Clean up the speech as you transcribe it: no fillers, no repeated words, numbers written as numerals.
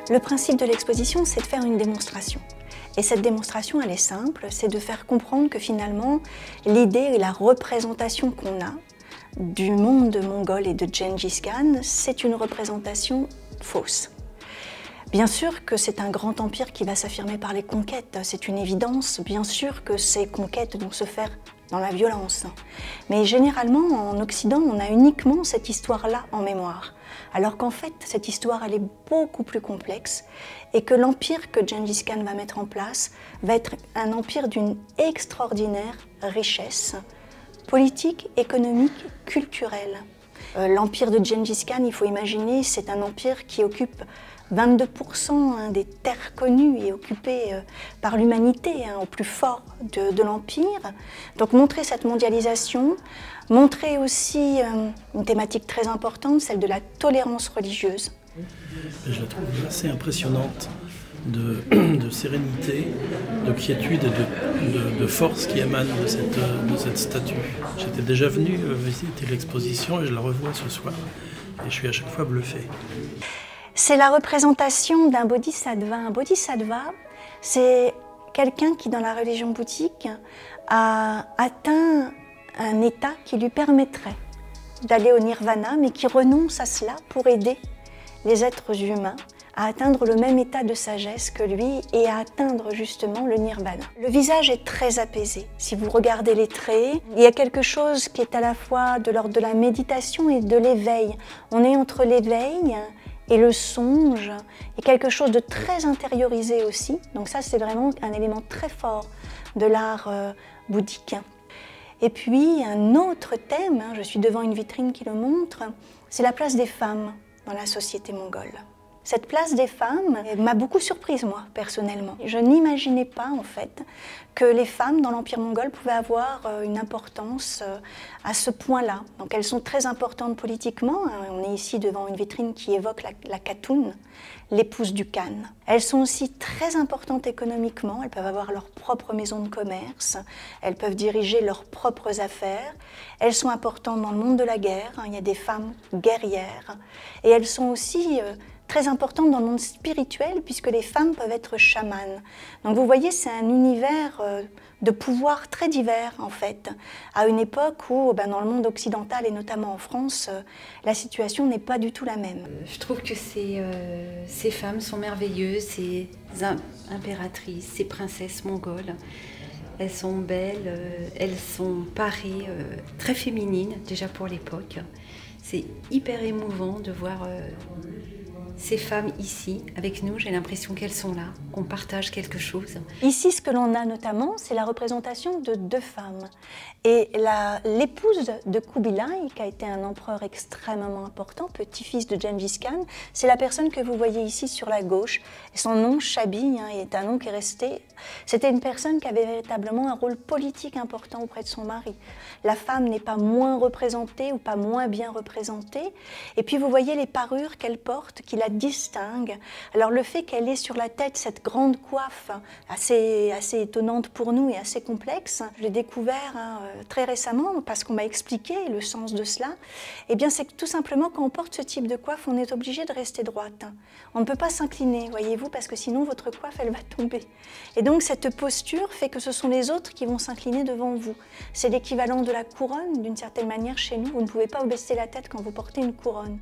Le principe de l'exposition, c'est de faire une démonstration. Et cette démonstration, elle est simple, c'est de faire comprendre que finalement, l'idée et la représentation qu'on a du monde mongol et de Gengis Khan, c'est une représentation fausse. Bien sûr que c'est un grand empire qui va s'affirmer par les conquêtes, c'est une évidence. Bien sûr que ces conquêtes vont se faire dans la violence. Mais généralement, en Occident, on a uniquement cette histoire-là en mémoire. Alors qu'en fait, cette histoire, elle est beaucoup plus complexe et que l'empire que Gengis Khan va mettre en place va être un empire d'une extraordinaire richesse politique, économique, culturelle. L'empire de Gengis Khan, il faut imaginer, c'est un empire qui occupe 22% des terres connues et occupées par l'humanité, au plus fort de l'empire. Donc montrer cette mondialisation, montrer aussi une thématique très importante, celle de la tolérance religieuse. Je la trouve assez impressionnante de sérénité, de quiétude et de force qui émane de cette statue. J'étais déjà venu visiter l'exposition et je la revois ce soir. Et je suis à chaque fois bluffé. C'est la représentation d'un bodhisattva. Un bodhisattva, c'est quelqu'un qui, dans la religion bouddhique, a atteint un état qui lui permettrait d'aller au nirvana, mais qui renonce à cela pour aider les êtres humains à atteindre le même état de sagesse que lui et à atteindre justement le nirvana. Le visage est très apaisé. Si vous regardez les traits, il y a quelque chose qui est à la fois de l'ordre de la méditation et de l'éveil. On est entre l'éveil et le songe, et quelque chose de très intériorisé aussi. Donc ça, c'est vraiment un élément très fort de l'art bouddhique. Et puis, un autre thème, je suis devant une vitrine qui le montre, c'est la place des femmes dans la société mongole. Cette place des femmes m'a beaucoup surprise, moi, personnellement. Je n'imaginais pas, en fait, que les femmes dans l'Empire mongol pouvaient avoir une importance à ce point-là. Donc elles sont très importantes politiquement. On est ici devant une vitrine qui évoque la Khatoun, l'épouse du Khan. Elles sont aussi très importantes économiquement. Elles peuvent avoir leur propre maison de commerce. Elles peuvent diriger leurs propres affaires. Elles sont importantes dans le monde de la guerre. Il y a des femmes guerrières. Et elles sont aussi très importante dans le monde spirituel puisque les femmes peuvent être chamanes. Donc vous voyez, c'est un univers de pouvoirs très divers en fait, à une époque où dans le monde occidental et notamment en France, la situation n'est pas du tout la même. Je trouve que ces femmes sont merveilleuses, ces impératrices, ces princesses mongoles. Elles sont belles, elles sont parées, très féminines déjà pour l'époque. C'est hyper émouvant de voir ces femmes ici, avec nous. J'ai l'impression qu'elles sont là, qu'on partage quelque chose. Ici, ce que l'on a notamment, c'est la représentation de deux femmes. Et l'épouse de Kubilai, qui a été un empereur extrêmement important, petit-fils de Gengis Khan, c'est la personne que vous voyez ici sur la gauche. Et son nom, Chabi, est un nom qui est resté. C'était une personne qui avait véritablement un rôle politique important auprès de son mari. La femme n'est pas moins représentée ou pas moins bien représentée. Et puis vous voyez les parures qu'elle porte, qui la distinguent. Alors le fait qu'elle ait sur la tête cette grande coiffe assez étonnante pour nous et assez complexe, je l'ai découvert très récemment parce qu'on m'a expliqué le sens de cela. Eh bien c'est que tout simplement quand on porte ce type de coiffe, on est obligé de rester droite. On ne peut pas s'incliner, voyez-vous, parce que sinon votre coiffe elle va tomber. Et donc cette posture fait que ce sont les autres qui vont s'incliner devant vous. C'est l'équivalent de la couronne d'une certaine manière chez nous. Vous ne pouvez pas baisser la tête quand vous portez une couronne.